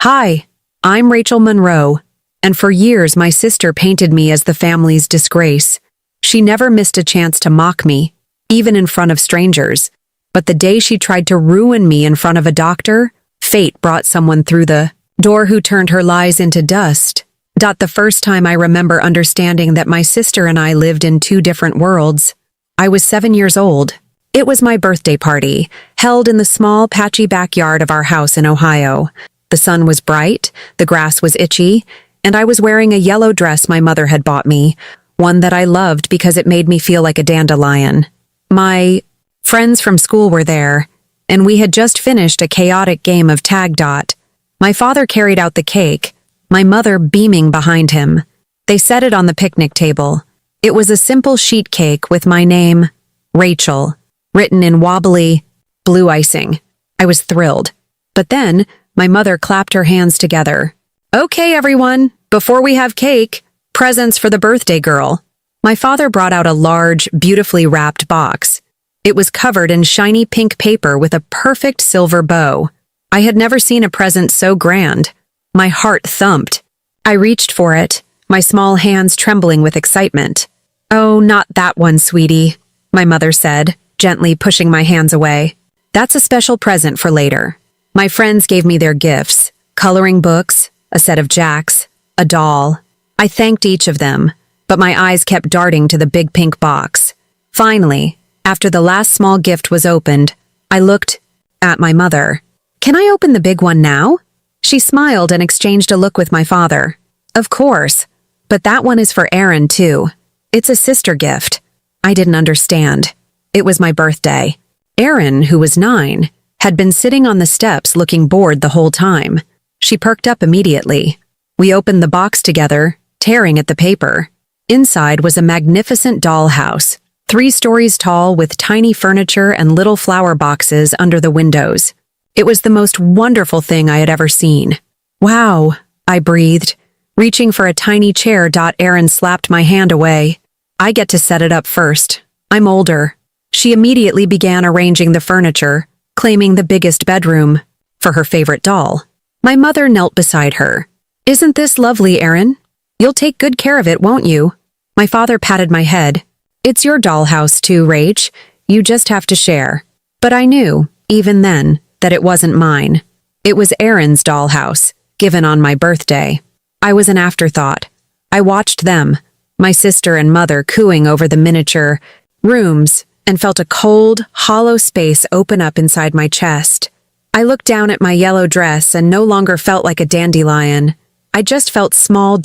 Hi, I'm Rachel Monroe, and for years my sister painted me as the family's disgrace. She never missed a chance to mock me, even in front of strangers. But the day she tried to ruin me in front of a doctor, fate brought someone through the door who turned her lies into dust. The first time I remember understanding that my sister and I lived in two different worlds. I was 7 years old. It was my birthday party, held in the small, patchy backyard of our house in Ohio. The sun was bright, the grass was itchy, and I was wearing a yellow dress my mother had bought me, one that I loved because it made me feel like a dandelion. My friends from school were there, and we had just finished a chaotic game of tag. My father carried out the cake, my mother beaming behind him. They set it on the picnic table. It was a simple sheet cake with my name, Rachel, written in wobbly, blue icing. I was thrilled. But then, my mother clapped her hands together. "Okay, everyone, before we have cake, presents for the birthday girl." My father brought out a large, beautifully wrapped box. It was covered in shiny pink paper with a perfect silver bow. I had never seen a present so grand. My heart thumped. I reached for it, my small hands trembling with excitement. "Oh, not that one, sweetie," my mother said, gently pushing my hands away. "That's a special present for later." My friends gave me their gifts, coloring books, a set of jacks, a doll. I thanked each of them, but my eyes kept darting to the big pink box. Finally, after the last small gift was opened, I looked at my mother. "Can I open the big one now?" She smiled and exchanged a look with my father. "Of course, but that one is for Erin, too. It's a sister gift." I didn't understand. It was my birthday. Erin, who was 9, had been sitting on the steps looking bored the whole time. She perked up immediately. We opened the box together, tearing at the paper. Inside was a magnificent dollhouse, 3 stories tall with tiny furniture and little flower boxes under the windows. It was the most wonderful thing I had ever seen. "Wow," I breathed, reaching for a tiny chair. Erin slapped my hand away. "I get to set it up first. I'm older." She immediately began arranging the furniture, claiming the biggest bedroom for her favorite doll. My mother knelt beside her. "Isn't this lovely, Erin? You'll take good care of it, won't you?" My father patted my head. "It's your dollhouse too, Rach. You just have to share." But I knew, even then, that it wasn't mine. It was Erin's dollhouse, given on my birthday. I was an afterthought. I watched them, my sister and mother, cooing over the miniature rooms, and felt a cold, hollow space open up inside my chest. I looked down at my yellow dress and no longer felt like a dandelion. I just felt small.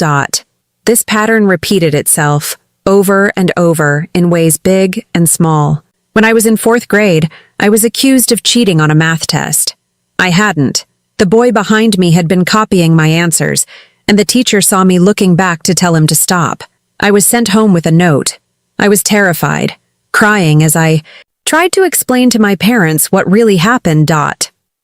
This pattern repeated itself, over and over, in ways big and small. When I was in 4th grade, I was accused of cheating on a math test. I hadn't. The boy behind me had been copying my answers, and the teacher saw me looking back to tell him to stop. I was sent home with a note. I was terrified, crying as I tried to explain to my parents what really happened.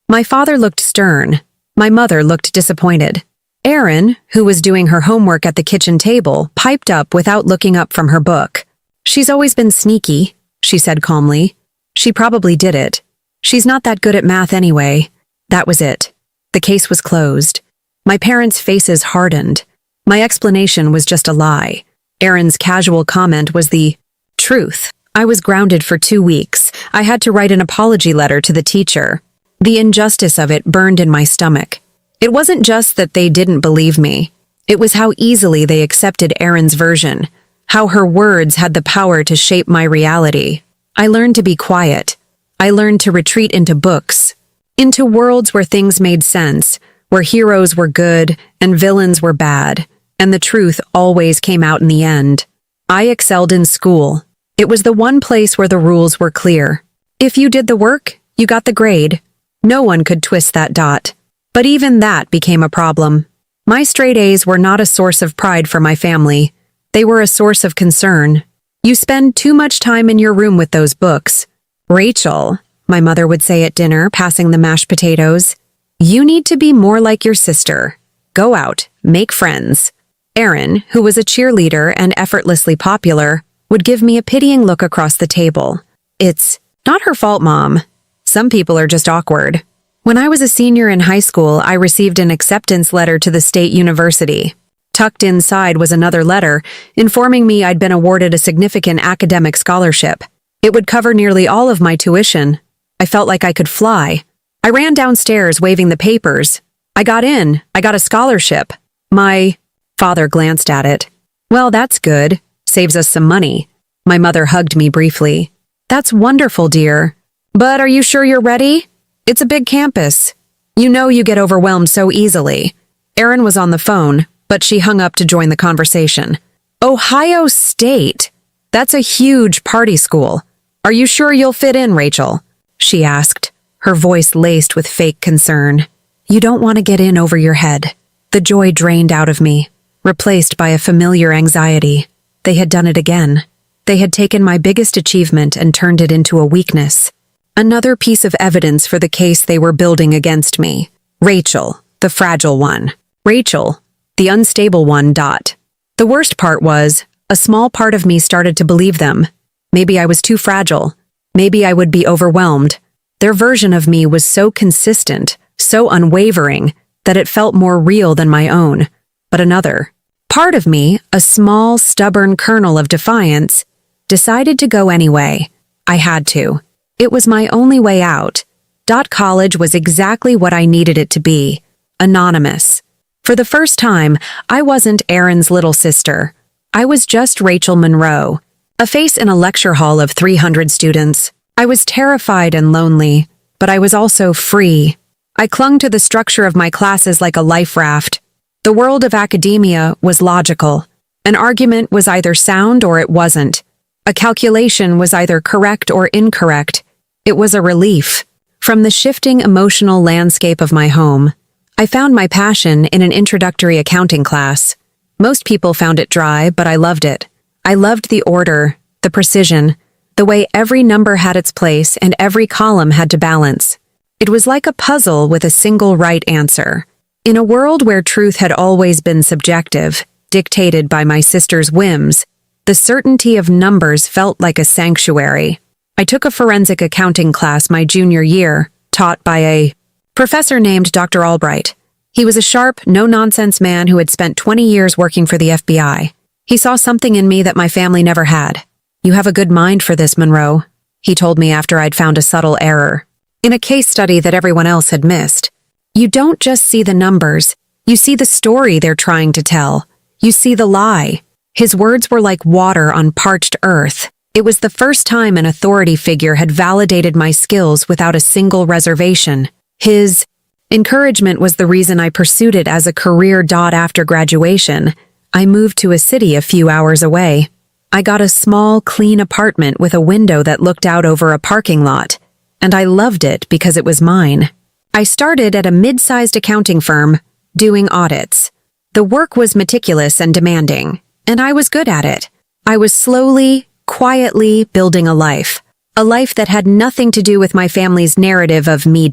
My father looked stern. My mother looked disappointed. Erin, who was doing her homework at the kitchen table, piped up without looking up from her book. "She's always been sneaky," she said calmly. "She probably did it. She's not that good at math anyway." That was it. The case was closed. My parents' faces hardened. My explanation was just a lie. Erin's casual comment was the truth. I was grounded for 2 weeks. I had to write an apology letter to the teacher. The injustice of it burned in my stomach. It wasn't just that they didn't believe me. It was how easily they accepted Erin's version, how her words had the power to shape my reality. I learned to be quiet. I learned to retreat into books, into worlds where things made sense, where heroes were good and villains were bad, and the truth always came out in the end. I excelled in school. It was the one place where the rules were clear. If you did the work, you got the grade. No one could twist that. But even that became a problem. My straight A's were not a source of pride for my family. They were a source of concern. "You spend too much time in your room with those books. Rachel," my mother would say at dinner, passing the mashed potatoes, "you need to be more like your sister. Go out, make friends." Erin, who was a cheerleader and effortlessly popular, would give me a pitying look across the table. "It's not her fault, Mom. Some people are just awkward." When I was a senior in high school, I received an acceptance letter to the state university. Tucked inside was another letter informing me I'd been awarded a significant academic scholarship. It would cover nearly all of my tuition. I felt like I could fly. I ran downstairs waving the papers. I got in. I got a scholarship. My father glanced at it. Well, that's good. Saves us some money. My mother hugged me briefly. That's wonderful, dear. But are you sure you're ready? It's a big campus. You know you get overwhelmed so easily. Erin was on the phone, but she hung up to join the conversation. Ohio State? That's a huge party school. Are you sure you'll fit in, Rachel? She asked, her voice laced with fake concern. You don't want to get in over your head. The joy drained out of me, replaced by a familiar anxiety. They had done it again. They had taken my biggest achievement and turned it into a weakness. Another piece of evidence for the case they were building against me. Rachel, the fragile one. Rachel, the unstable one. The worst part was, a small part of me started to believe them. Maybe I was too fragile. Maybe I would be overwhelmed. Their version of me was so consistent, so unwavering, that it felt more real than my own. But another part of me, a small, stubborn kernel of defiance, decided to go anyway. I had to. It was my only way out. College was exactly what I needed it to be. Anonymous. For the first time, I wasn't Erin's little sister. I was just Rachel Monroe, a face in a lecture hall of 300 students. I was terrified and lonely, but I was also free. I clung to the structure of my classes like a life raft. The world of academia was logical. An argument was either sound or it wasn't. A calculation was either correct or incorrect. It was a relief. From the shifting emotional landscape of my home, I found my passion in an introductory accounting class. Most people found it dry, but I loved it. I loved the order, the precision, the way every number had its place and every column had to balance. It was like a puzzle with a single right answer. In a world where truth had always been subjective, dictated by my sister's whims, the certainty of numbers felt like a sanctuary. I took a forensic accounting class my junior year, taught by a professor named Dr. Albright. He was a sharp, no-nonsense man who had spent 20 years working for the FBI. He saw something in me that my family never had. You have a good mind for this, Monroe, he told me after I'd found a subtle error in a case study that everyone else had missed. You don't just see the numbers, you see the story they're trying to tell. You see the lie. His words were like water on parched earth. It was the first time an authority figure had validated my skills without a single reservation. His encouragement was the reason I pursued it as a career. After graduation, I moved to a city a few hours away. I got a small, clean apartment with a window that looked out over a parking lot, and I loved it because it was mine. I started at a mid-sized accounting firm, doing audits. The work was meticulous and demanding, and I was good at it. I was slowly, quietly building a life that had nothing to do with my family's narrative of me.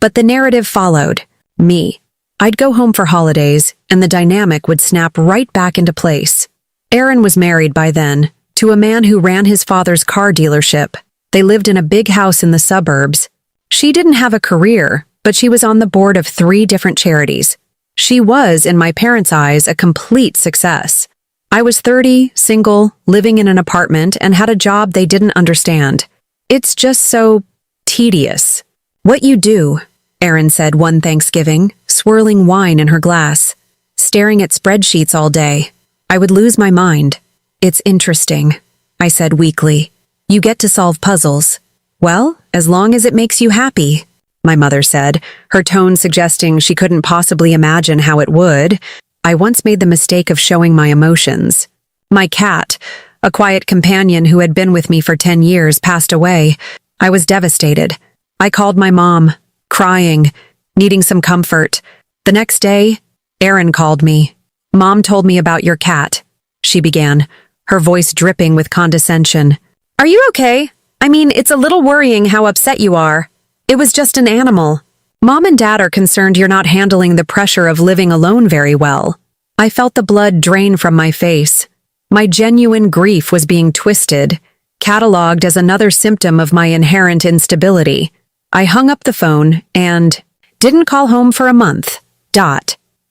But the narrative followed, me. I'd go home for holidays, and the dynamic would snap right back into place. Erin was married by then, to a man who ran his father's car dealership. They lived in a big house in the suburbs. She didn't have a career, but she was on the board of 3 different charities. She was, in my parents' eyes, a complete success. I was 30, single, living in an apartment, and had a job they didn't understand. It's just so tedious. What you do, Erin said one Thanksgiving, swirling wine in her glass. Staring at spreadsheets all day. I would lose my mind. It's interesting, I said weakly. You get to solve puzzles. Well, as long as it makes you happy, my mother said, her tone suggesting she couldn't possibly imagine how it would. I once made the mistake of showing my emotions. My cat, a quiet companion who had been with me for 10 years, passed away. I was devastated. I called my mom, crying, needing some comfort. The next day, Erin called me. Mom told me about your cat, she began, her voice dripping with condescension. Are you okay? I mean, it's a little worrying how upset you are. It was just an animal. Mom and Dad are concerned you're not handling the pressure of living alone very well. I felt the blood drain from my face. My genuine grief was being twisted, catalogued as another symptom of my inherent instability. I hung up the phone and didn't call home for a month.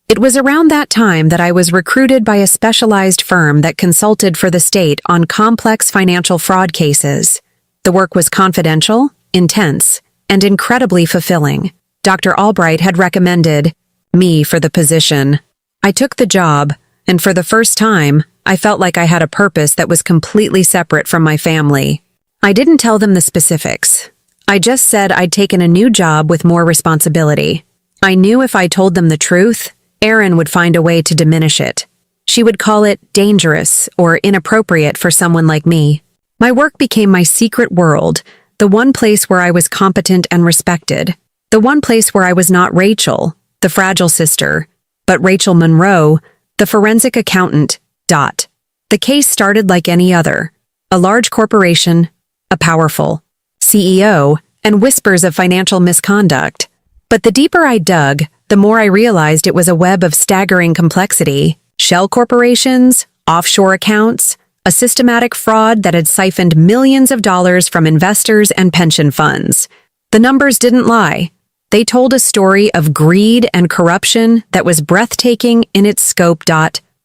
It was around that time that I was recruited by a specialized firm that consulted for the state on complex financial fraud cases. The work was confidential, intense, and incredibly fulfilling. Dr. Albright had recommended me for the position. I took the job, and for the first time, I felt like I had a purpose that was completely separate from my family. I didn't tell them the specifics. I just said I'd taken a new job with more responsibility. I knew if I told them the truth, Erin would find a way to diminish it. She would call it dangerous or inappropriate for someone like me. My work became my secret world, the one place where I was competent and respected. The one place where I was not Rachel, the fragile sister, but Rachel Monroe, the forensic accountant. The case started like any other. A large corporation, a powerful CEO, and whispers of financial misconduct. But the deeper I dug, the more I realized it was a web of staggering complexity. Shell corporations, offshore accounts, a systematic fraud that had siphoned millions of dollars from investors and pension funds. The numbers didn't lie. They told a story of greed and corruption that was breathtaking in its scope.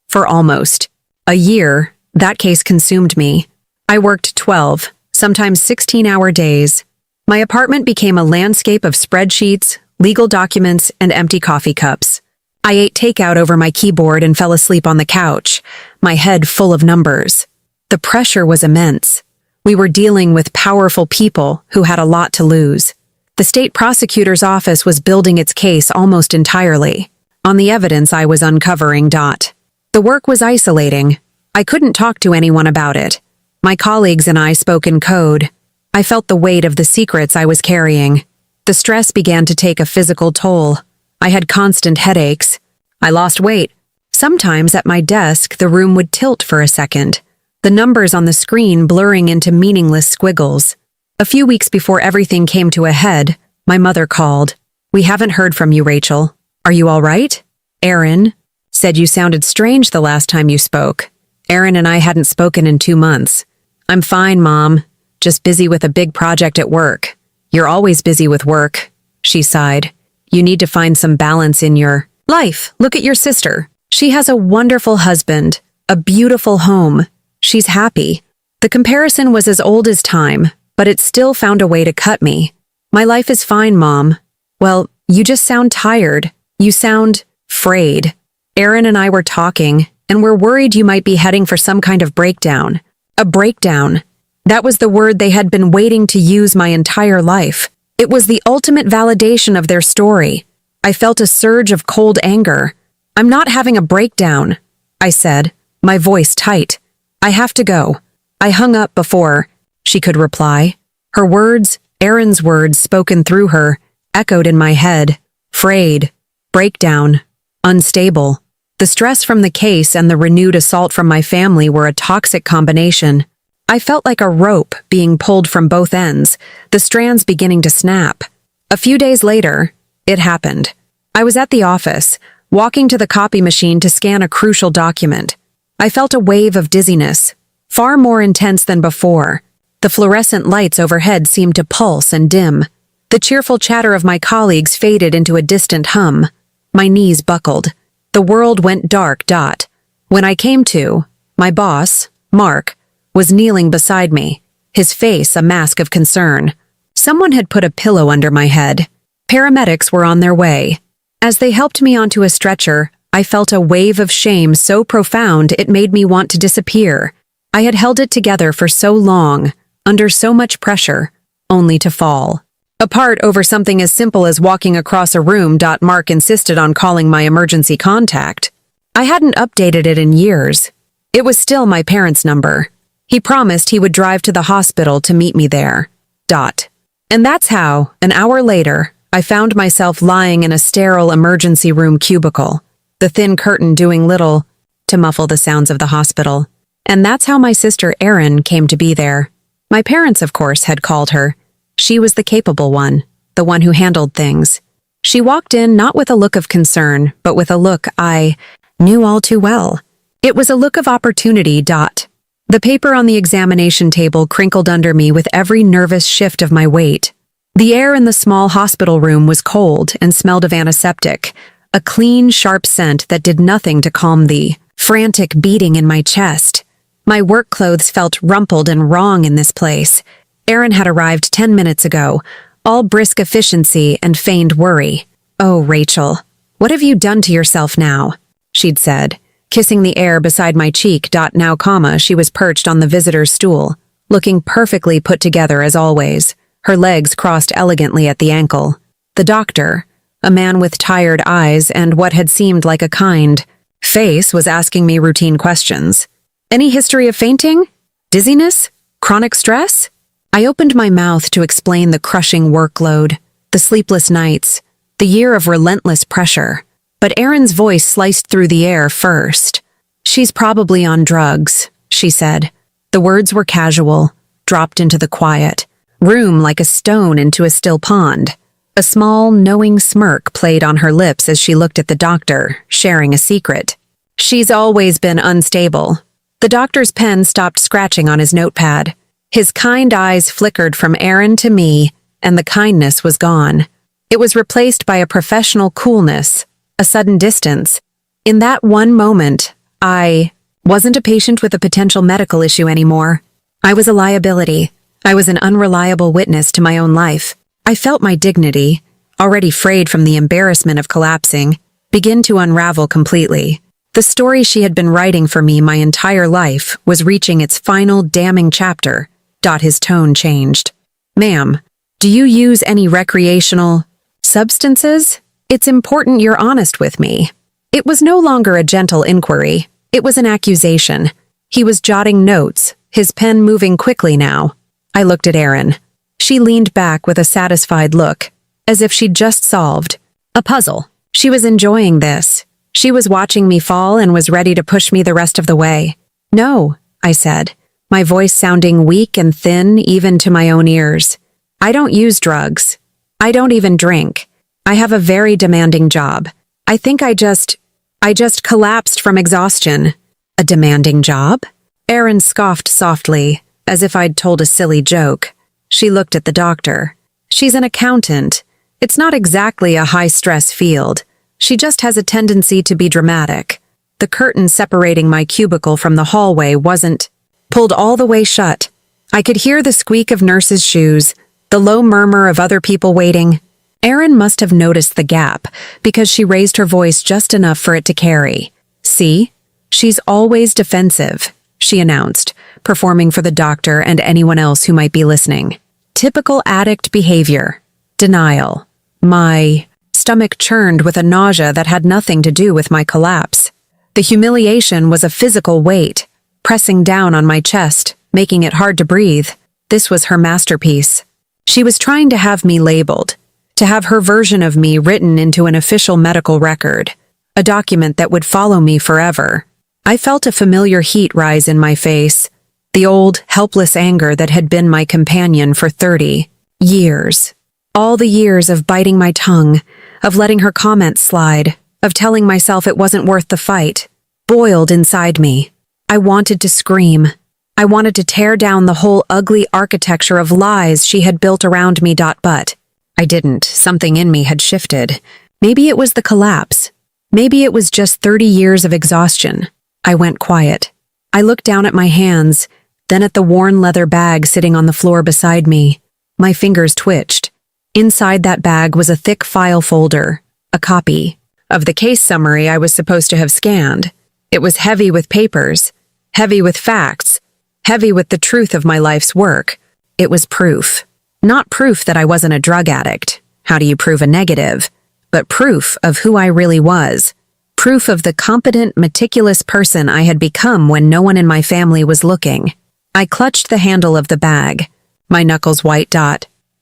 For almost a year, that case consumed me. I worked 12, sometimes 16-hour days. My apartment became a landscape of spreadsheets, legal documents, and empty coffee cups. I ate takeout over my keyboard and fell asleep on the couch, my head full of numbers. The pressure was immense. We were dealing with powerful people who had a lot to lose. The state prosecutor's office was building its case almost entirely on the evidence I was uncovering. The work was isolating. I couldn't talk to anyone about it. My colleagues and I spoke in code. I felt the weight of the secrets I was carrying. The stress began to take a physical toll. I had constant headaches. I lost weight. Sometimes at my desk, the room would tilt for a second, the numbers on the screen blurring into meaningless squiggles. A few weeks before everything came to a head, my mother called. "We haven't heard from you, Rachel. Are you all right?" "Erin said you sounded strange the last time you spoke." Erin and I hadn't spoken in 2 months. "I'm fine, Mom. Just busy with a big project at work." "You're always busy with work," she sighed. "You need to find some balance in your life. Look at your sister. She has a wonderful husband, a beautiful home. She's happy." The comparison was as old as time, but it still found a way to cut me. "My life is fine, Mom." "Well, you just sound tired. You sound frayed." Erin and I were talking, and we're worried you might be heading for some kind of breakdown. A breakdown. That was the word they had been waiting to use my entire life. It was the ultimate validation of their story. I felt a surge of cold anger. "I'm not having a breakdown," I said, my voice tight. "I have to go." I hung up before she could reply. Her words, Erin's words spoken through her, echoed in my head. Frayed. Breakdown. Unstable. The stress from the case and the renewed assault from my family were a toxic combination. I felt like a rope being pulled from both ends, the strands beginning to snap. A few days later, it happened. I was at the office, walking to the copy machine to scan a crucial document. I felt a wave of dizziness, far more intense than before. The fluorescent lights overhead seemed to pulse and dim. The cheerful chatter of my colleagues faded into a distant hum. My knees buckled. The world went dark. When I came to, my boss, Mark, was kneeling beside me, his face a mask of concern. Someone had put a pillow under my head. Paramedics were on their way. As they helped me onto a stretcher, I felt a wave of shame so profound it made me want to disappear. I had held it together for so long, under so much pressure, only to fall. Apart over something as simple as walking across a room. Mark insisted on calling my emergency contact. I hadn't updated it in years. It was still my parents' number. He promised he would drive to the hospital to meet me there. And that's how, an hour later, I found myself lying in a sterile emergency room cubicle, the thin curtain doing little to muffle the sounds of the hospital. And that's how my sister Erin came to be there. My parents, of course, had called her. She was the capable one, the one who handled things. She walked in not with a look of concern, but with a look I knew all too well. It was a look of opportunity. The paper on the examination table crinkled under me with every nervous shift of my weight. The air in the small hospital room was cold and smelled of antiseptic, a clean, sharp scent that did nothing to calm the frantic beating in my chest. My work clothes felt rumpled and wrong in this place. Aaron had arrived 10 minutes ago, all brisk efficiency and feigned worry. "Oh, Rachel, what have you done to yourself now?" she'd said, kissing the air beside my cheek. Now, she was perched on the visitor's stool, looking perfectly put together as always, her legs crossed elegantly at the ankle. The doctor, a man with tired eyes and what had seemed like a kind face, was asking me routine questions. "Any history of fainting? Dizziness? Chronic stress?" I opened my mouth to explain the crushing workload, the sleepless nights, the year of relentless pressure. But Erin's voice sliced through the air first. "She's probably on drugs," she said. The words were casual, dropped into the quiet room like a stone into a still pond. A small, knowing smirk played on her lips as she looked at the doctor, sharing a secret. "She's always been unstable." The doctor's pen stopped scratching on his notepad. His kind eyes flickered from Aaron to me, and the kindness was gone. It was replaced by a professional coolness, a sudden distance. In that one moment, I wasn't a patient with a potential medical issue anymore. I was a liability. I was an unreliable witness to my own life. I felt my dignity, already frayed from the embarrassment of collapsing, begin to unravel completely. The story she had been writing for me my entire life was reaching its final damning chapter. His tone changed. "Ma'am, do you use any recreational substances? It's important you're honest with me." It was no longer a gentle inquiry. It was an accusation. He was jotting notes, his pen moving quickly now. I looked at Erin. She leaned back with a satisfied look, as if she'd just solved a puzzle. She was enjoying this. She was watching me fall and was ready to push me the rest of the way. "No," I said, my voice sounding weak and thin even to my own ears. "I don't use drugs. I don't even drink. I have a very demanding job. I think I just collapsed from exhaustion." "A demanding job?" Erin scoffed softly, as if I'd told a silly joke. She looked at the doctor. "She's an accountant. It's not exactly a high-stress field. She just has a tendency to be dramatic." The curtain separating my cubicle from the hallway wasn't pulled all the way shut. I could hear the squeak of nurses' shoes, the low murmur of other people waiting. Erin must have noticed the gap, because she raised her voice just enough for it to carry. "See? She's always defensive," she announced, performing for the doctor and anyone else who might be listening. "Typical addict behavior. Denial." My stomach churned with a nausea that had nothing to do with my collapse. The humiliation was a physical weight, pressing down on my chest, making it hard to breathe. This was her masterpiece. She was trying to have me labeled, to have her version of me written into an official medical record, a document that would follow me forever. I felt a familiar heat rise in my face, the old, helpless anger that had been my companion for 30 years. All the years of biting my tongue, of letting her comments slide, of telling myself it wasn't worth the fight, boiled inside me. I wanted to scream. I wanted to tear down the whole ugly architecture of lies she had built around me. But I didn't. Something in me had shifted. Maybe it was the collapse. Maybe it was just 30 years of exhaustion. I went quiet. I looked down at my hands, then at the worn leather bag sitting on the floor beside me. My fingers twitched. Inside that bag was a thick file folder, a copy of the case summary I was supposed to have scanned. It was heavy with papers, heavy with facts, heavy with the truth of my life's work. It was proof. Not proof that I wasn't a drug addict. How do you prove a negative? But proof of who I really was. Proof of the competent, meticulous person I had become when no one in my family was looking. I clutched the handle of the bag, my knuckles white.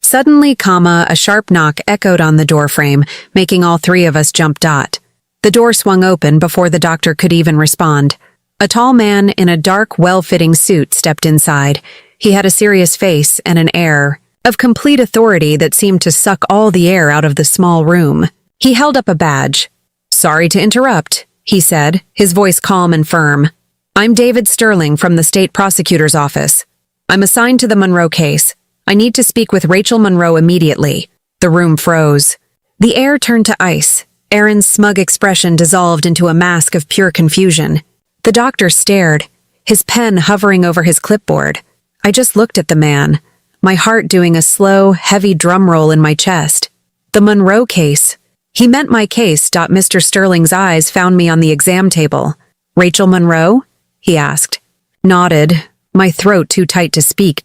Suddenly, a sharp knock echoed on the doorframe, making all three of us jump. The door swung open before the doctor could even respond. A tall man in a dark, well-fitting suit stepped inside. He had a serious face and an air of complete authority that seemed to suck all the air out of the small room. He held up a badge. "Sorry to interrupt," he said, his voice calm and firm. "I'm David Sterling from the state prosecutor's office. I'm assigned to the Monroe case. I need to speak with Rachel Monroe immediately. The room froze. The air turned to ice. Aaron's smug expression dissolved into a mask of pure confusion. The doctor stared, his pen hovering over his clipboard. I just looked at the man, my heart doing a slow, heavy drum roll in my chest. The Monroe case. He meant my case. Mr. Sterling's eyes found me on the exam table. Rachel Monroe? He asked. Nodded, my throat too tight to speak.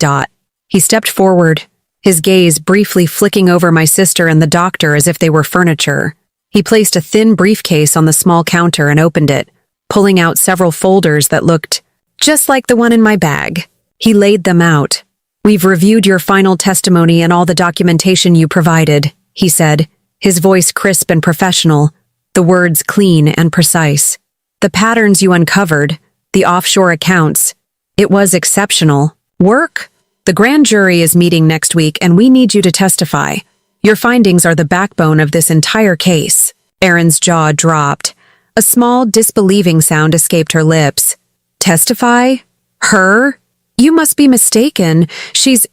He stepped forward, his gaze briefly flicking over my sister and the doctor as if they were furniture. He placed a thin briefcase on the small counter and opened it, pulling out several folders that looked just like the one in my bag. He laid them out. We've reviewed your final testimony and all the documentation you provided, he said, his voice crisp and professional, the words clean and precise. The patterns you uncovered, the offshore accounts, it was exceptional. Work? The grand jury is meeting next week and we need you to testify. Your findings are the backbone of this entire case. Erin's jaw dropped. A small, disbelieving sound escaped her lips. Testify? Her? You must be mistaken. She's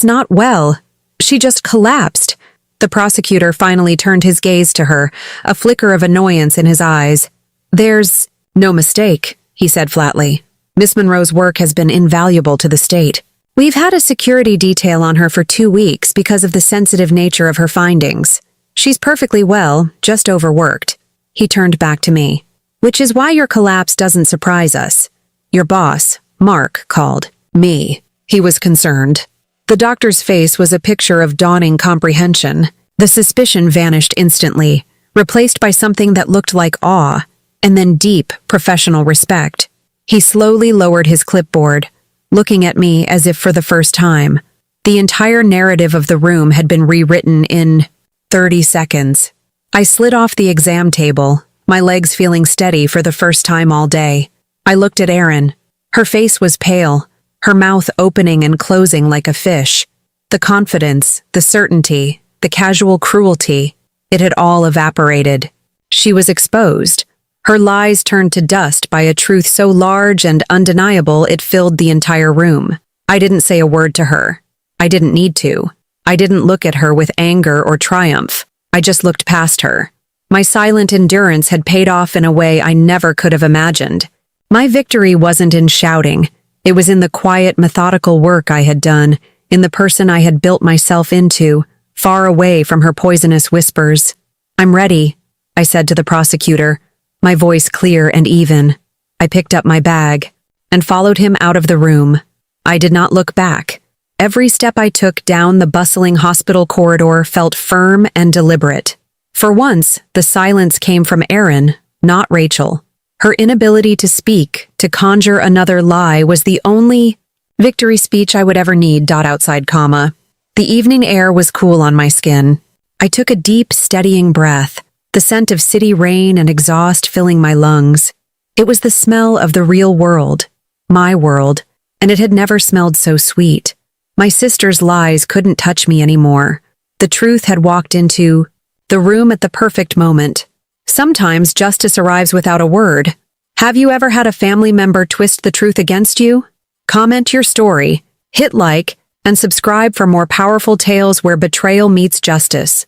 not well. She just collapsed. The prosecutor finally turned his gaze to her, a flicker of annoyance in his eyes. There's no mistake, he said flatly. Miss Monroe's work has been invaluable to the state. We've had a security detail on her for 2 weeks because of the sensitive nature of her findings. She's perfectly well, just overworked. He turned back to me. Which is why your collapse doesn't surprise us. Your boss, Mark, called me. He was concerned. The doctor's face was a picture of dawning comprehension. The suspicion vanished instantly, replaced by something that looked like awe, and then deep, professional respect. He slowly lowered his clipboard, looking at me as if for the first time. The entire narrative of the room had been rewritten in 30 seconds. I slid off the exam table, my legs feeling steady for the first time all day. I looked at Erin. Her face was pale, her mouth opening and closing like a fish. The confidence, the certainty, the casual cruelty, it had all evaporated. She was exposed. Her lies turned to dust by a truth so large and undeniable it filled the entire room. I didn't say a word to her. I didn't need to. I didn't look at her with anger or triumph. I just looked past her. My silent endurance had paid off in a way I never could have imagined. My victory wasn't in shouting. It was in the quiet, methodical work I had done, in the person I had built myself into, far away from her poisonous whispers. I'm ready, I said to the prosecutor, my voice clear and even. I picked up my bag and followed him out of the room. I did not look back. Every step I took down the bustling hospital corridor felt firm and deliberate. For once, the silence came from Erin, not Rachel. Her inability to speak, to conjure another lie, was the only victory speech I would ever need. Outside, comma. The evening air was cool on my skin. I took a deep, steadying breath, the scent of city rain and exhaust filling my lungs. It was the smell of the real world, my world, and it had never smelled so sweet. My sister's lies couldn't touch me anymore. The truth had walked into the room at the perfect moment. Sometimes justice arrives without a word. Have you ever had a family member twist the truth against you? Comment your story, hit like, and subscribe for more powerful tales where betrayal meets justice.